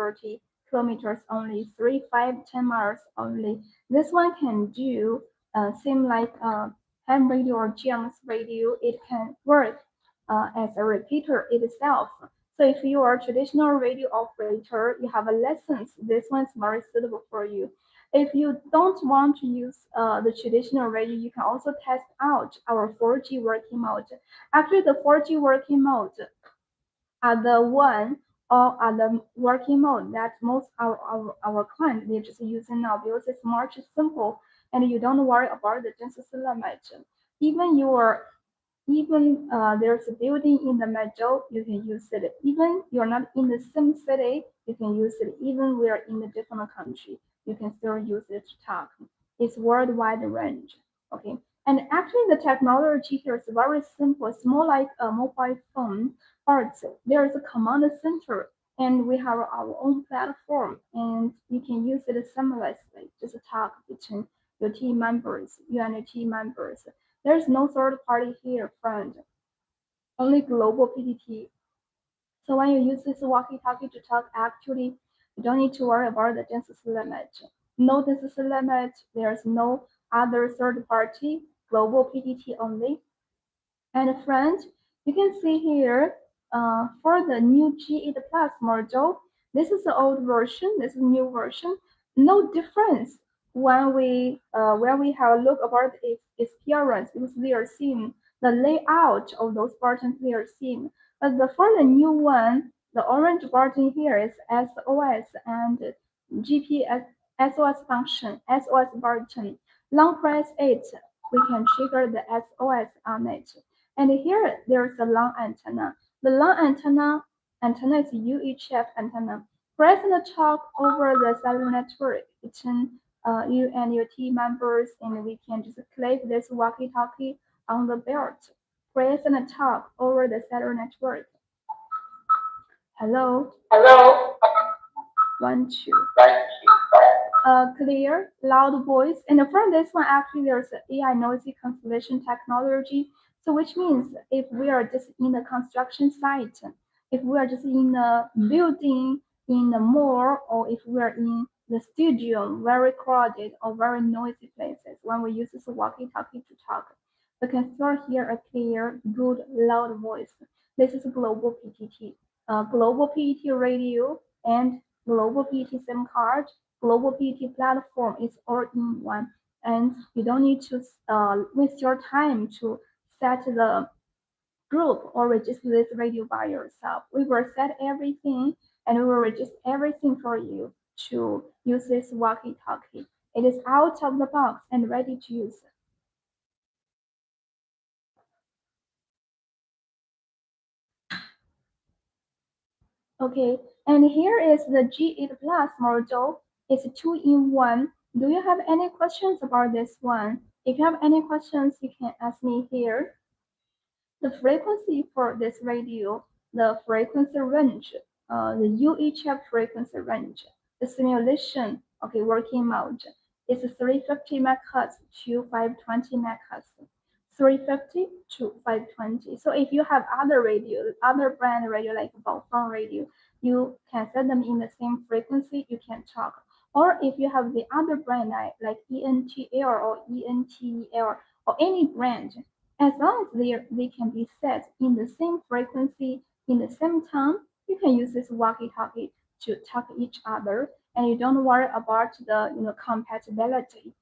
30 kilometers only, 3, 5, 10 miles only. This one can do same like ham radio or GMS radio. It can work as a repeater itself. So if you are a traditional radio operator, you have a license, this one is very suitable for you. If you don't want to use the traditional radio, you can also test out our 4G working mode. Actually, the 4G working mode are the one or are the working mode that most our clients they're just using now because it's much simple and you don't worry about the distance limit. Even your even there's a building in the middle, you can use it. Even you're not in the same city, you can use it. Even we're in a different country, you can still use it to talk. It's worldwide range. Okay. And actually the technology here is very simple. It's more like a mobile phone, but there is a command center and we have our own platform and you can use it seamlessly. Just talk between your team members, you and your team members. There's no third party here, friend. Only Global-ptt. So when you use this walkie-talkie to talk, actually, you don't need to worry about the distance limit. No distance limit. There's no other third party. Global-ptt only. And friend, you can see here for the new G8 Plus model, this is the old version, this is the new version. No difference when we have a look about its appearance because they are same. The layout of those buttons they are same. But for the new one, the orange button here is SOS and GPS SOS function, SOS button. Long press it, we can trigger the SOS on it. And here there's a long antenna. The long antenna is UHF antenna. Press the talk over the cellular network between you and your team members, and we can just click this walkie-talkie on the belt. Press and talk over the cellular network. Hello. Hello. 1, 2. Clear, loud voice. And for this one, actually, there's AI noisy cancellation technology. So which means if we are just in the construction site, if we are just in a building, in a mall, or if we are in the studio, very crowded or very noisy places, when we use this walkie-talkie to talk, we can still hear a clear, good, loud voice. This is Global-ptt. Global-ptt radio and Global-ptt SIM card. Global-ptt platform is all in one, and you don't need to waste your time to set the group or register this radio by yourself. We will set everything and we will register everything for you to use this walkie-talkie. It is out of the box and ready to use. Okay, and here is the G8 Plus model. It's 2-in-1. Do you have any questions about this one? If you have any questions, you can ask me here. The frequency for this radio, the frequency range, the UHF frequency range, the simulation, okay, working mode is 350 megahertz to 520 megahertz. 350 to 520. So if you have other radio, other brand radio like phone radio, you can set them in the same frequency, you can talk. Or if you have the other brand like ENTL or ENTEL or any brand, as long as they can be set in the same frequency, in the same time, you can use this walkie-talkie to talk to each other, and you don't worry about the compatibility.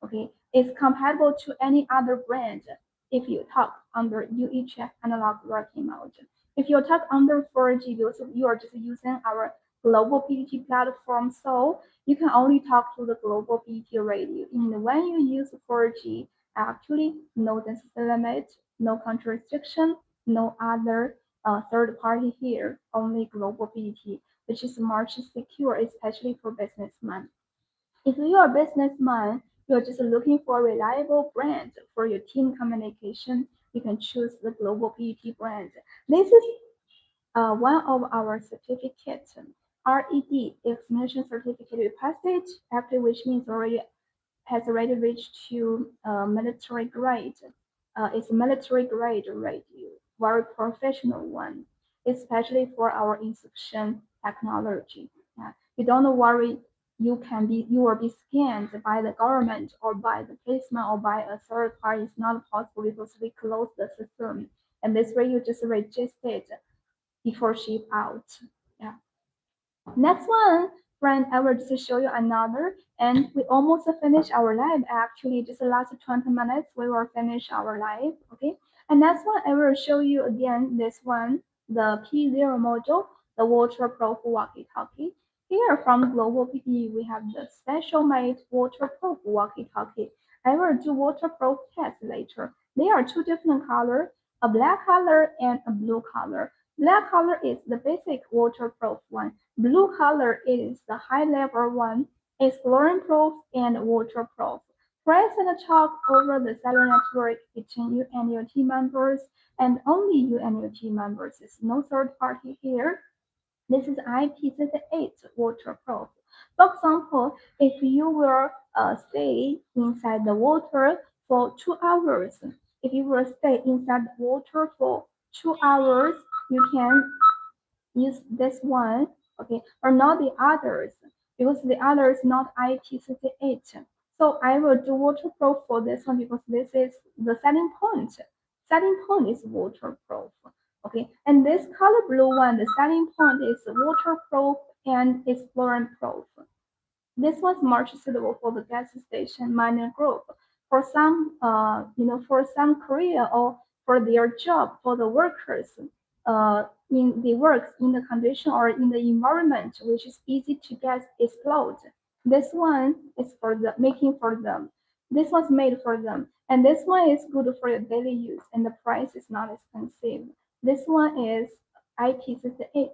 Okay, it's compatible to any other brand if you talk under UHF analog working mode. If you talk under 4G, because you are just using our Global-ptt platform, so you can only talk to the Global-ptt radio. And when you use 4G, actually no density limit, no country restriction, no other third party here, only Global-ptt, which is much secure, especially for businessmen. If you are a businessman, you're just looking for a reliable brand for your team communication, you can choose the Global-ptt brand. This is one of our certificates, RED, examination certificate. We passed it, after which means has already reached to military grade. It's military grade radio, very professional one, especially for our instruction technology. Yeah. You don't worry. You will be scanned by the government or by the policeman or by a third party. It's not possible because we close the system. And this way you just register it before ship out. Yeah. Next one, friend, I will just show you another, and we almost finished our live. Actually, just the last 20 minutes, we will finish our live. Okay, and next one, I will show you again this one, the P0 module, the waterproof walkie-talkie. Here from Global-ptt, we have the special made waterproof walkie-talkie. I will do waterproof test later. There are two different colors, a black color and a blue color. Black color is the basic waterproof one. Blue color is the high level one. It's chlorine proof and waterproof. Press and talk over the cellular network between you and your team members, and only you and your team members. There's no third party here. This is IPv8 waterproof. For example, if you will stay inside the water for 2 hours, if you will stay inside the water for 2 hours, you can use this one, okay, or not the others, because the other is not IP68. So I will do waterproof for this one because this is the setting point. Setting point is waterproof. Okay, and this color blue one, the setting point is waterproof and it's fluorine proof. This was much suitable for the gas station miner group. For some, for some career or for their job, for the workers, in the works in the condition or in the environment which is easy to get explode. This one is for the making for them. This was made for them, and this one is good for your daily use, and the price is not expensive. This one is IP68.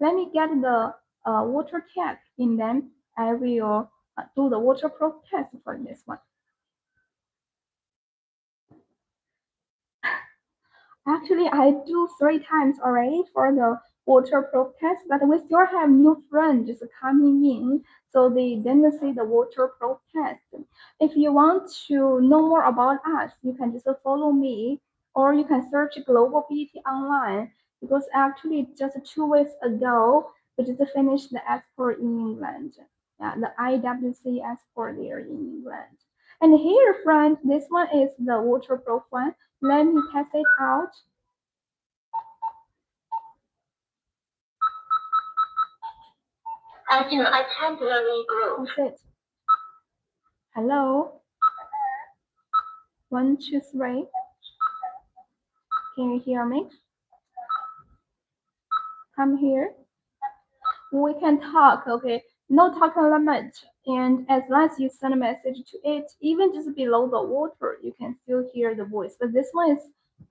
Let me get the water tag in them. I will do the waterproof test for this one. Actually, I do 3 times already for the waterproof test, but we still have new friends just coming in, so they didn't see the waterproof test. If you want to know more about us, you can just follow me, or you can search Global-ptt online, because actually just 2 weeks ago, we just finished the export in England. Yeah, the IWC export there in England. And here, friend, this one is the waterproof one. Let me test it out. Enter a temporary group. What's it? Hello? 1, 2, 3. Can you hear me? Come here. We can talk, okay? No talking limit. And as long as you send a message to it, even just below the water, you can still hear the voice. But this one is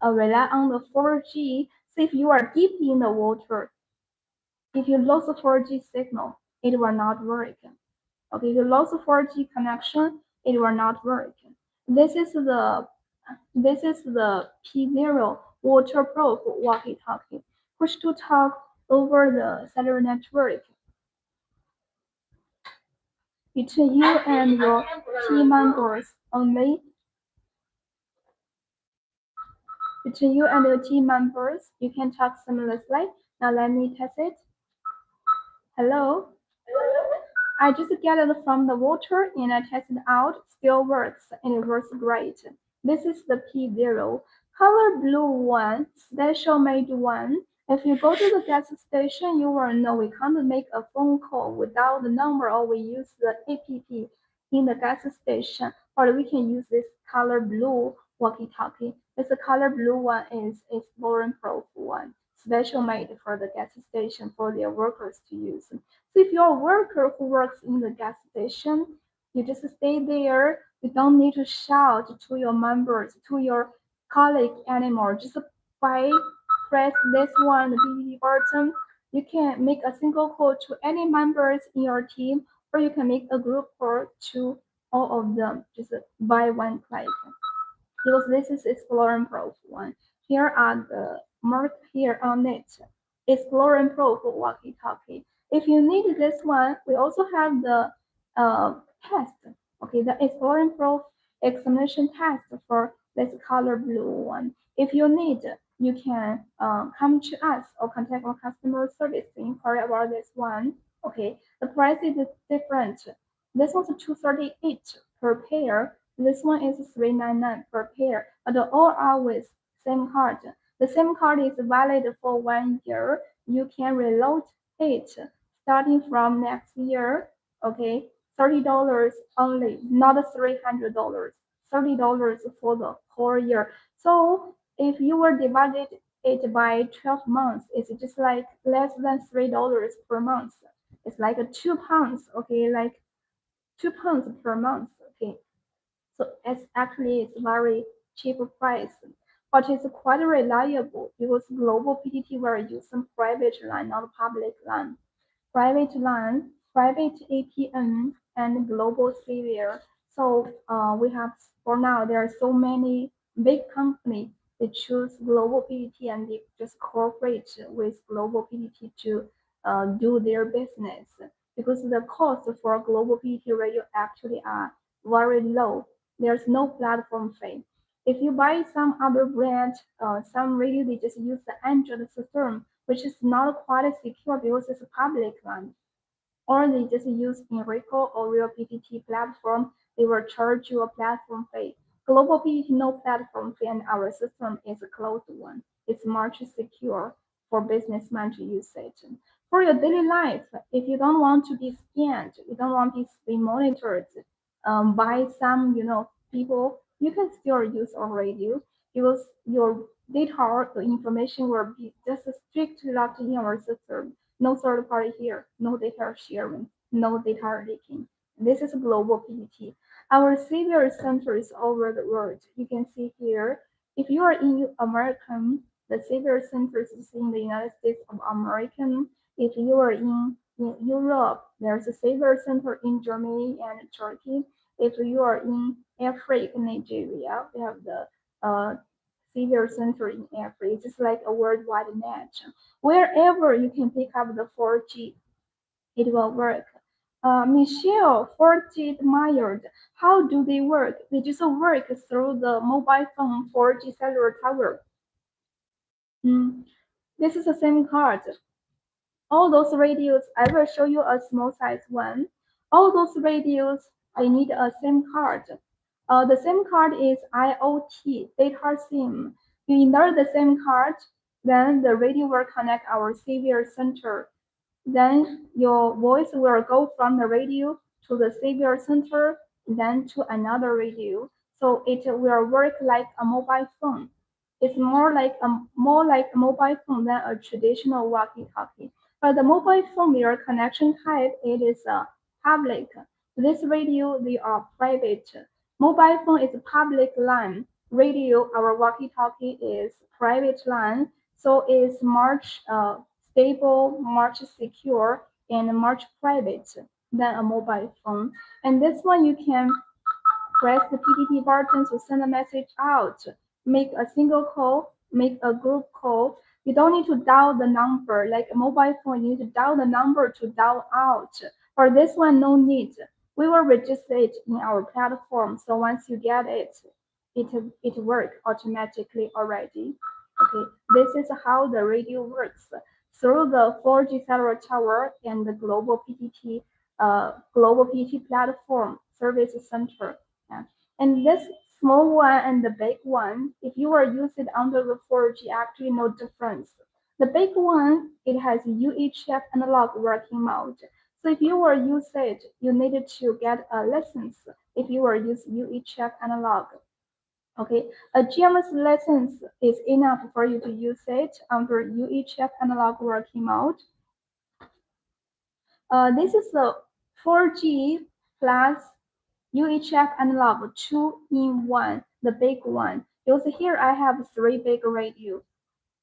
rely on the 4G. So if you are deep in the water, if you lose the 4G signal, it will not work. Okay, if you lose the 4G connection, it will not work. This is the P0 waterproof walkie-talkie. Push to talk over the cellular network between you and your team members only. Between you and your team members, you can talk seamlessly. Now let me test it. Hello? I just get it from the water and I test it out. Still works and it works great. This is the P0. Color blue one, special made one. If you go to the gas station, you will know we can't make a phone call without the number or we use the app in the gas station. Or we can use this color blue walkie-talkie. This color blue one is a fluorine proof one, special made for the gas station for their workers to use. So if you're a worker who works in the gas station, you just stay there. You don't need to shout to your members, to your colleague anymore. Just by press this one, the BB button, you can make a single call to any members in your team, or you can make a group call to all of them just by one click. Because this is Explorer Pro one. Here are the mark here on it. Explorer Pro for walkie-talkie. If you need this one, we also have the test. Okay, the Explorer Pro examination test for this color blue one. If you need, you can come to us or contact our customer service to inquire about this one. Okay, the price is different. This one's 238 per pair. This one is 399 per pair. But all are with same card. The same card is valid for 1 year. You can reload it starting from next year. Okay, $30 only, not $300. $30 for the whole year. So if you were divided it by 12 months, it's just like less than $3 per month. It's like a £2, okay, like £2 per month, okay. So it's very cheap price, but it's quite reliable because Global-ptt were using private line, not public line. Private line, private APN, and global severe. So we have for now there are so many big companies they choose Global-ptt and they just cooperate with Global-ptt to do their business because the cost for Global-ptt radio actually are very low. There's no platform fee. If you buy some other brand, some radio they just use the Android system, which is not quite secure because it's a public one, or they just use Enrico or Real-ptt platform, they will charge you a platform fee. Global-ptt no platform fee, and our system is a closed one. It's much secure for businessmen to use it. For your daily life, if you don't want to be scanned, you don't want to be monitored by some, people, you can still use our radio because your data or information will be just strictly locked in our system. No third party here, no data sharing, no data leaking. This is Global-ptt. Our severe center is over the world. You can see here, if you are in American, the severe center is in the United States of America. If you are in Europe, there's a severe center in Germany and Turkey. If you are in Africa, Nigeria, we have the severe center in Africa. It's just like a worldwide net. Wherever you can pick up the 4G, it will work. Michelle, 4G admired. How do they work? They just work through the mobile phone 4G cellular tower. Mm, this is the same card. All those radios, I will show you a small size one. All those radios, they need a SIM card. The SIM card is IoT, data SIM. You insert the SIM card, then the radio will connect our severe center. Then your voice will go from the radio to the severe center, then to another radio. So it will work like a mobile phone. It's more like a mobile phone than a traditional walkie-talkie. But the mobile phone, their connection type, it is public. This radio, they are private. Mobile phone is a public line. Radio, our walkie-talkie is private line. So it's much stable, much secure, and much private than a mobile phone. And this one you can press the PTT button to send a message out, make a single call, make a group call. You don't need to dial the number like a mobile phone. You need to dial the number to dial out. For this one, no need. We will register it in our platform. So once you get it, it works automatically already. Okay, this is how the radio works through the 4G cellular tower and the Global-ptt platform service center. Yeah. And this small one and the big one, if you are using it under the 4G, actually no difference. The big one, it has UHF analog working mode. So if you were use it, you needed to get a license if you were use UHF analog. Okay, a GMS license is enough for you to use it under UHF analog working mode. This is the 4G plus UHF analog 2-in-1, the big one. Because here I have 3 big radio.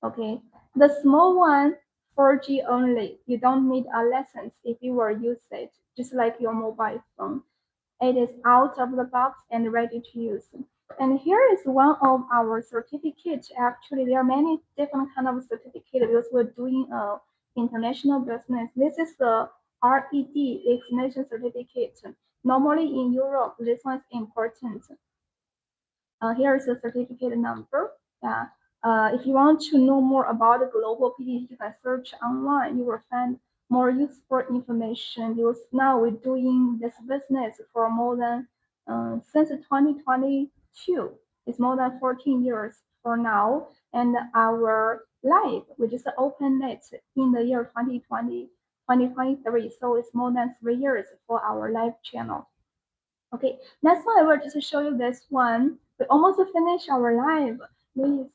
Okay, the small one, 4G only. You don't need a license if you will use it, just like your mobile phone. It is out of the box and ready to use. And here is one of our certificates. Actually, there are many different kind of certificates because we're doing international business. This is the RED examination certificate. Normally in Europe, this one is important. Here is the certificate number. Yeah. If you want to know more about the Global-ptt, you can search online. You will find more useful information because now we're doing this business for more than since 2022. It's more than 14 years for now, and our live we just opened it in the year 2020 2023, so it's more than 3 years for our live channel. Okay, next one I will just show you this one. We almost finished our live. Please,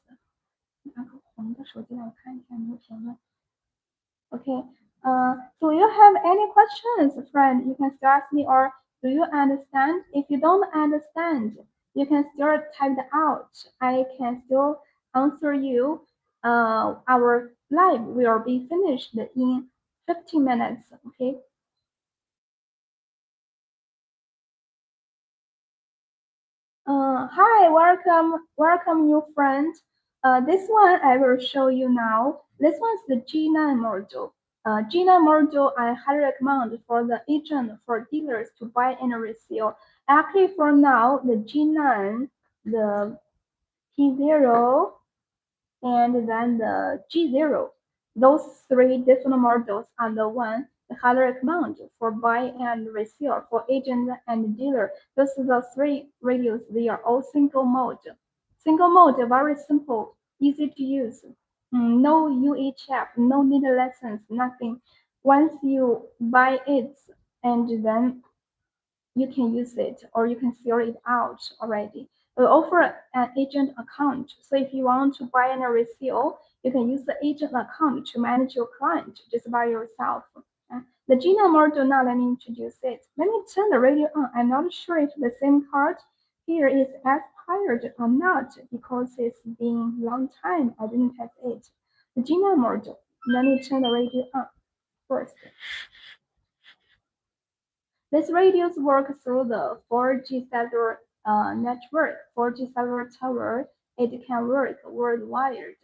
拿个红的手机让我看一下你的评论。Okay. So you have any questions, friend? You can still ask me, or do you understand? If you don't understand, you can still type it out. I can still answer you. Our live will be finished in 15 minutes. Okay. Hi, welcome, new friend. This one I will show you now. This one's the G9 model. G9 model I highly recommend for the agent, for dealers to buy and resell. Actually, for now, the G9, the P0, and then the G0. Those three different models are the one I highly recommend for buy and resell for agent and dealer. Those are the three radios. They are all single mode. Single mode, very simple, easy to use. No UHF, no need lessons, nothing. Once you buy it, and then you can use it or you can figure it out already. We offer an agent account. So if you want to buy and resell, you can use the agent account to manage your client just by yourself. The Gina model, now let me introduce it. Let me turn the radio on. I'm not sure if the SIM card here is expired or not because it's been a long time I didn't have it. The Gina model, let me turn the radio on first. These radios work through the 4G cellular network, 4G cellular tower. It can work worldwide.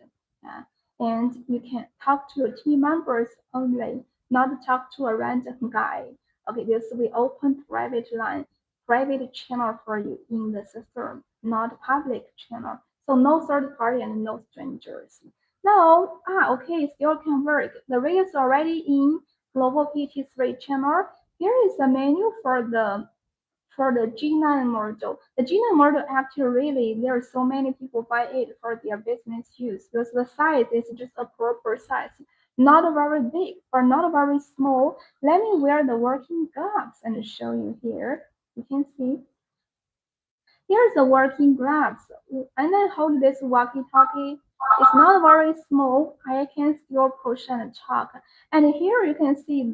Uh, and you can talk to your team members only, not talk to a random guy. Okay, this will be open private line, private channel for you in the system, not public channel. So no third party and no strangers. Now, okay, still can work. The radio is already in Global-ptt 3 channel. Here is the menu for the G9 model. The G9 model actually really there are so many people buy it for their business use because the size is just a proper size, not very big or not very small. Let me wear the working gloves and show you here. You can see here's the working gloves, and I hold this walkie-talkie. It's not very small. I can still push and talk. And here you can see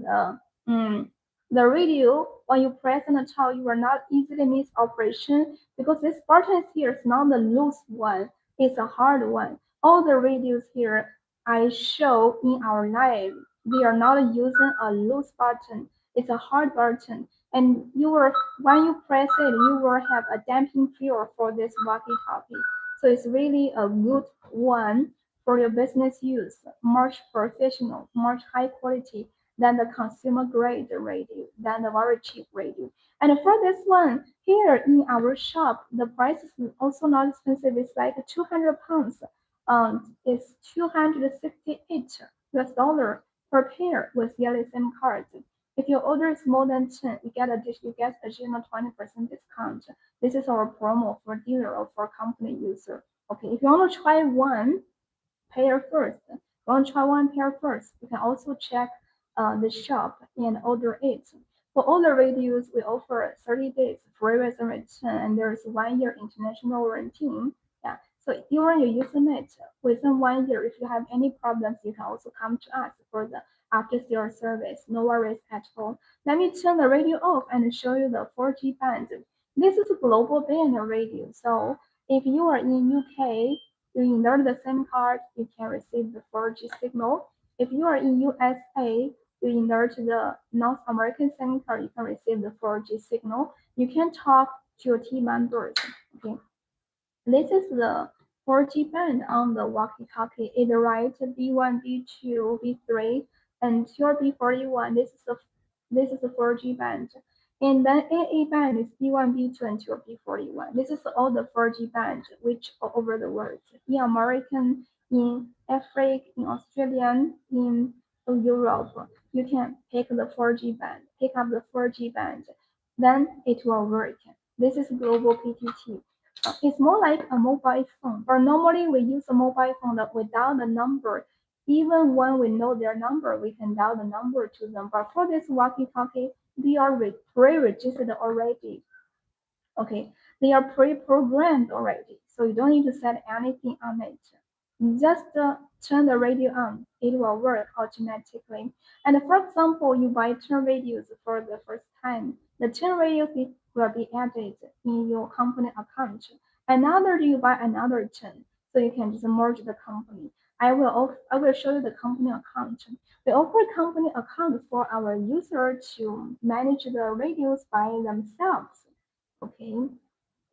the radio. When you press and talk, you will not easily miss operation because this button here is not the loose one. It's a hard one. All the radios here I show in our live, we are not using a loose button. It's a hard button and you will when you press it you will have a damping feel for this walkie-talkie, so it's really a good one for your business use, much professional, much high quality than the consumer grade radio, than the very cheap radio. And for this one here in our shop, the price is also not expensive. It's like 200 pounds. It's 268 US dollar per pair with yearly SIM card. If your order is more than 10, you get additional 20% discount. This is our promo for dealer or for company user. Okay, if you want to try one pair first, you can also check the shop and order it. For all the radios, we offer 30 days free return, and there is 1 year international warranty. Yeah, so during your using it within 1 year, if you have any problems, you can also come to us for the after sales service. No worries at all. Let me turn the radio off and show you the 4G band. This is a global band radio. So if you are in UK, you insert the SIM card, you can receive the 4G signal. If you are in USA, you insert the North American SIM card, you can receive the 4G signal. You can talk to your team members. Okay. This is the 4G band on the walkie-talkie. It writes B1, B2, B3, and your B41. This is the 4G band. And then AA band is B1, B2, and your B41. This is all the 4G band which all over the world. In American, in Africa, in Australian, in Europe, you can pick the 4G band, pick up the 4G band, then it will work. This is Global-ptt. It's more like a mobile phone, but normally we use a mobile phone that without the number. Even when we know their number, we can dial the number to them. But for this walkie-talkie, they are pre-registered already. Okay, they are pre-programmed already, so you don't need to set anything on it. Just turn the radio on, it will work automatically. And for example, you buy 10 radios for the first time. The 10 radios will be added in your company account. Another you buy another 10, so you can just merge the company. I will show you the company account. We offer company account for our user to manage the radios by themselves. Okay,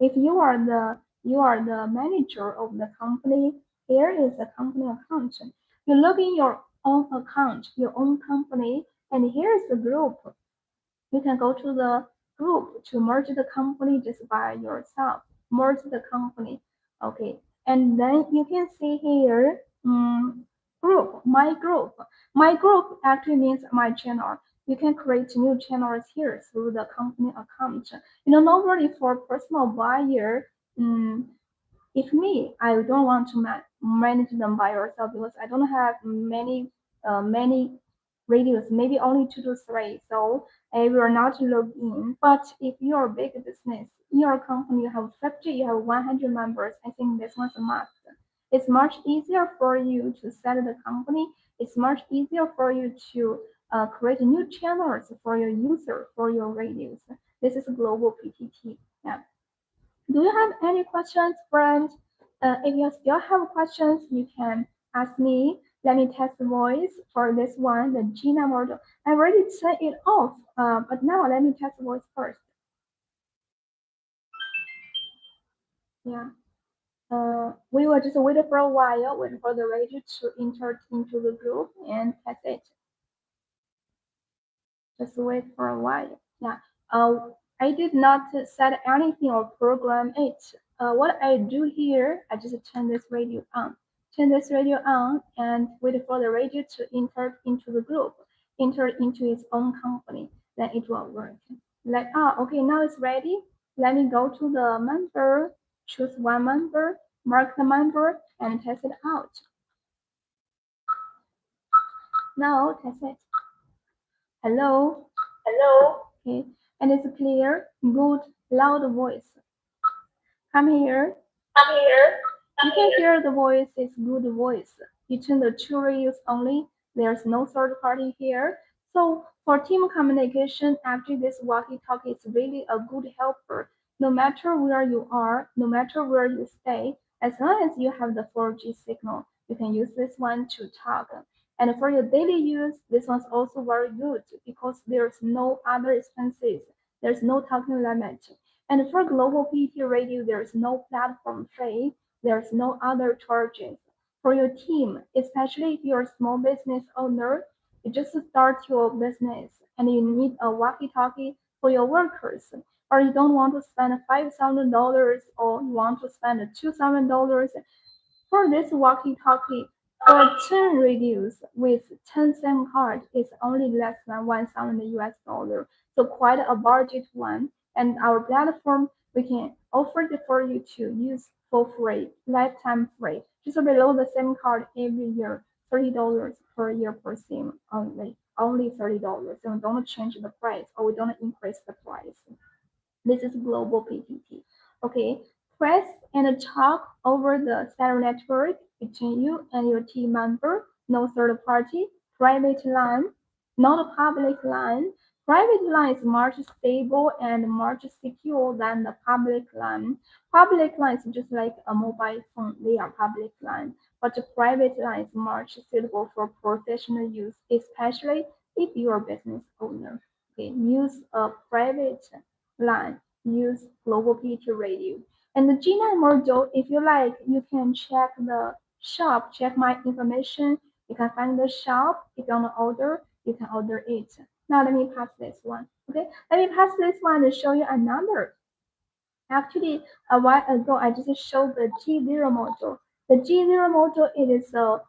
if you are the manager of the company, here is the company account. You log in your own account, your own company, and here is the group. You can go to the group to merge the company just by yourself. Merge the company. Okay. And then you can see here, group, my group. My group actually means my channel. You can create new channels here through the company account. Normally for personal buyer, if me, I don't want to manage them by yourself because I don't have many radios, maybe only 2 to 3. So I will not log in. But if you're a big business, in your company you have 50, you have 100 members, I think this one's a must. It's much easier for you to set the company. It's much easier for you to create new channels for your user, for your radios. This is Global-ptt. Yeah. Do you have any questions, friend? If you still have questions, you can ask me. Let me test the voice for this one, the Gina model. I already turned it off, but now let me test the voice first. Yeah. We will just wait for a while, wait for the radio to enter into the group and test it. Just wait for a while. Yeah. I did not set anything or program it. What I do here, I just turn this radio on. Turn this radio on and wait for the radio to enter into the group, enter into its own company. Then it will work. Like, okay, now it's ready. Let me go to the member, choose one member, mark the member, and test it out. Now test it. Hello. Hello. Okay, and it's clear, good, loud voice. Come here. Come here. You can hear the voice is good voice. Between the two radios only, there's no third party here. So for team communication, actually this walkie-talkie is really a good helper. No matter where you are, no matter where you stay, as long as you have the 4G signal, you can use this one to talk. And for your daily use, this one's also very good because there's no other expenses. There's no talking limit. And for Global-ptt radio, there's no platform fee. There's no other charges. For your team, especially if you're a small business owner, you just start your business and you need a walkie-talkie for your workers, or you don't want to spend $5,000 or you want to spend $2,000 for this walkie-talkie. For 10 radios with 10 SIM cards, it's only less than 1,000 US dollar. So quite a budget one. And our platform, we can offer it for you to use for free, lifetime free. Just below the SIM card every year, $30 per year per SIM only $30. So don't change the price or we don't increase the price. This is Global-ptt. Okay, press and talk over the cellular network between you and your team member. No third party. Private line, not a public line. Private line is much stable and much secure than the public line. Public line is just like a mobile phone. They are public line. But the private line is much suitable for professional use, especially if you are a business owner. Okay, use a private line, use Global-ptt radio. And the G9 model, if you like, you can check the shop, check my information. You can find the shop. If you want to order, you can order it. Now let me pass this one. Okay, let me pass this one to show you another. Actually, a while ago, I just showed the G0 model. The G0 model, it is a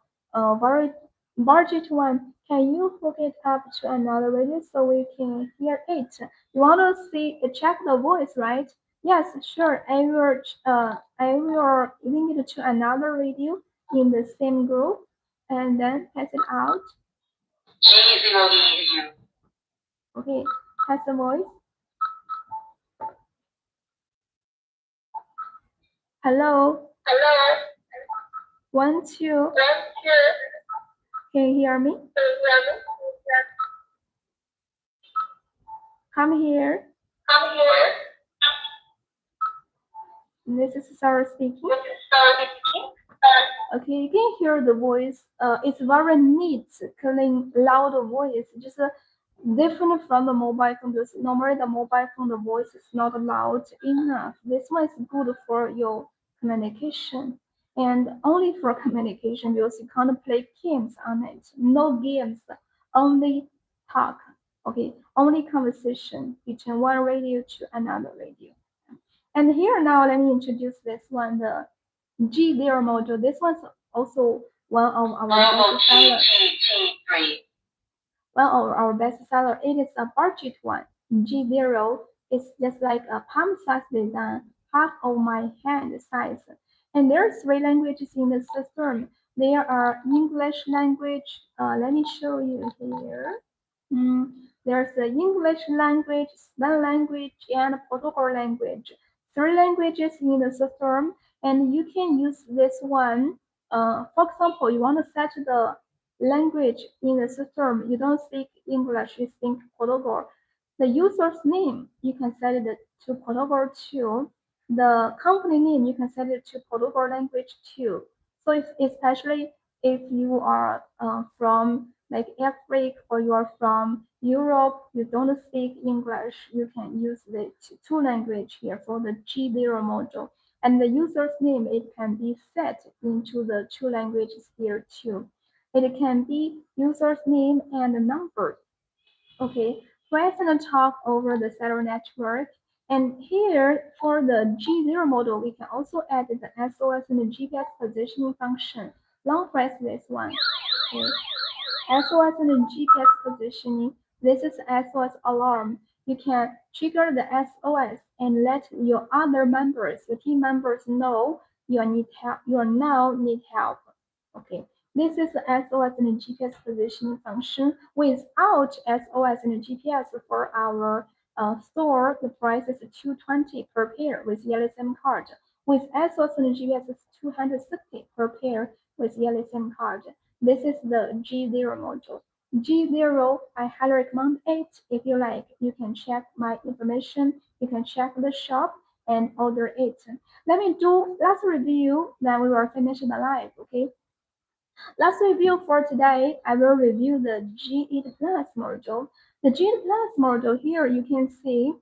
very budget one. Can you hook it up to another radio so we can hear it? You want to see check the voice, right? Yes, sure. I will link it to another radio in the same group and then pass it out. Okay, pass the voice. Hello. Hello. 1, 2. Can you hear me? Come here. Come here. This is Sarah speaking. Okay, you can hear the voice. It's very neat, clean, loud voice. Just different from the mobile phone. Because normally the mobile phone, the voice is not loud enough. This one is good for your communication, and only for communication because you can't play games on it. No games, only talk. Okay, only conversation between one radio to another radio. And here now, let me introduce this one, the G0 module. This one's also one of our best sellers. One of our best seller. It is a budget one. G0 is just like a palm size design, half of my hand size. And there are three languages in the system. There are English language. Let me show you here. There's the English language, Spanish language, and Portugal language. Three languages in the system, and you can use this one. For example, you want to set the language in the system. You don't speak English, you speak Portugal. The user's name, you can set it to Portugal too. The company name, you can set it to Portugal language too. So if, especially if you are from like Africa or you are from Europe, you don't speak English, you can use the two language here for the G0 module. And the user's name, it can be set into the two languages here too. It can be user's name and number. Okay, present talk over the cellular network. And here for the G0 model, we can also add the SOS and the GPS positioning function. Long press this one. Okay. SOS and the GPS positioning. This is SOS alarm. You can trigger the SOS and let your other members, your team members know you need help. You now need help. Okay. This is the SOS and the GPS positioning function. Without SOS and the GPS for our store, the price is $220 per pair with yellow SIM card. With SOS and the GPS, it's $260 per pair with yellow SIM card. This is the G0 module. G0, I highly recommend it. If you like, you can check my information. You can check the shop and order it. Let me do last review, then we will finish the live, okay? Last review for today, I will review the G8 Plus module. The G8 Plus module here, you can see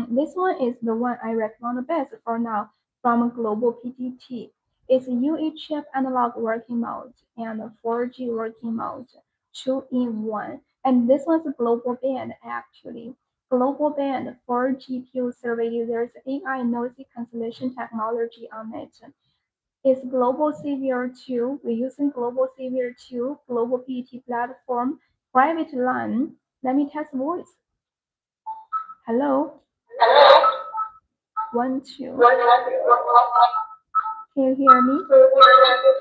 this one is the one I recommend the best for now from Global-ptt. It's a UHF analog working mode and a 4G working mode, 2-in-1. And this one's a global band actually. Global band 4G pulsar radio. There's AI noise cancellation technology on it. Is Global Savior 2. We're using Global Savior 2, Global-ptt platform, private line. Let me test voice. Hello? Hello? 1, 2. Can you hear me?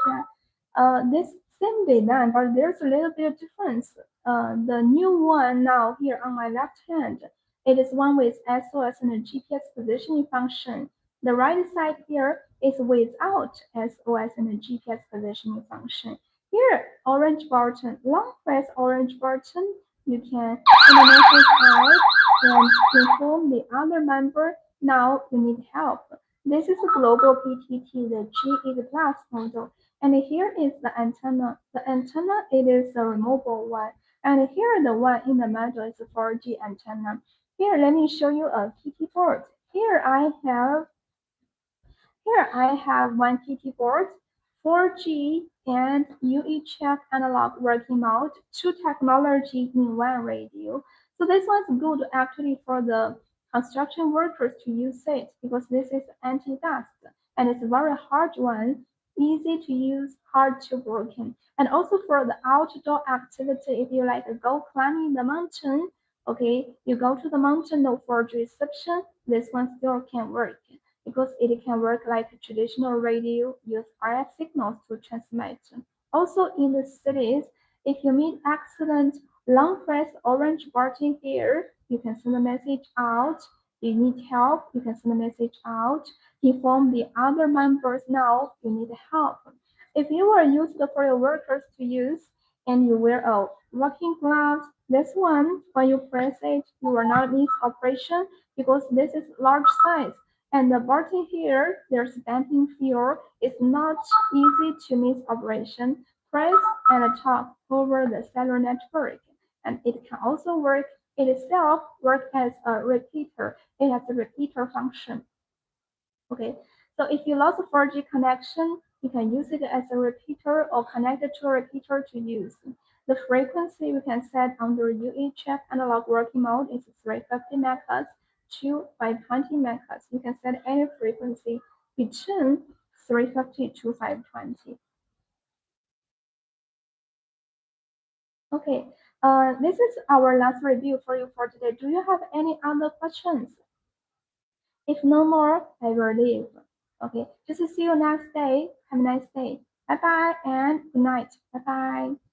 Yeah. This same design, but there's a little bit of difference. The new one now here on my left hand, it is one with SOS and a GPS positioning function. The right side here is without SOS and a GPS positioning function. Here, orange button, long press orange button, you can send a message out and inform the other member now you need help. This is a Global-ptt, the G8 Plus model. And here is the antenna. The antenna, it is a removable one. And here the one in the middle is a 4G antenna. Here, let me show you a PT port. Here I have one PT port, 4G and UHF analog working mode, two technology in one radio. So this one's good actually for the construction workers to use it because this is anti-dust and it's a very hard one. easy to use, hard to broken. And also for the outdoor activity, if you like go climbing the mountain, okay, you go to the mountain, no 4G reception, this one still can work because it can work like traditional radio, use RF signals to transmit. Also in the cities, if you meet accident, long press orange button here, you can send a message out. You need help, you can send a message out. Inform the other members now you need help. If you are used for your workers to use and you wear a working gloves, this one, when you press it, you will not miss operation because this is large size. And the button here, there's damping feel. It's not easy to miss operation. Press and talk over the cellular network. And it can also work it itself work as a repeater. It has a repeater function. Okay, so if you lost a 4G connection, you can use it as a repeater or connect it to a repeater to use. The frequency we can set under UHF analog working mode is 350 MHz to 520 MHz. You can set any frequency between 350 to 520. Okay, this is our last review for you for today. Do you have any other questions? If no more, I will leave. Okay, just see you next day. Have a nice day. Bye bye and good night. Bye bye.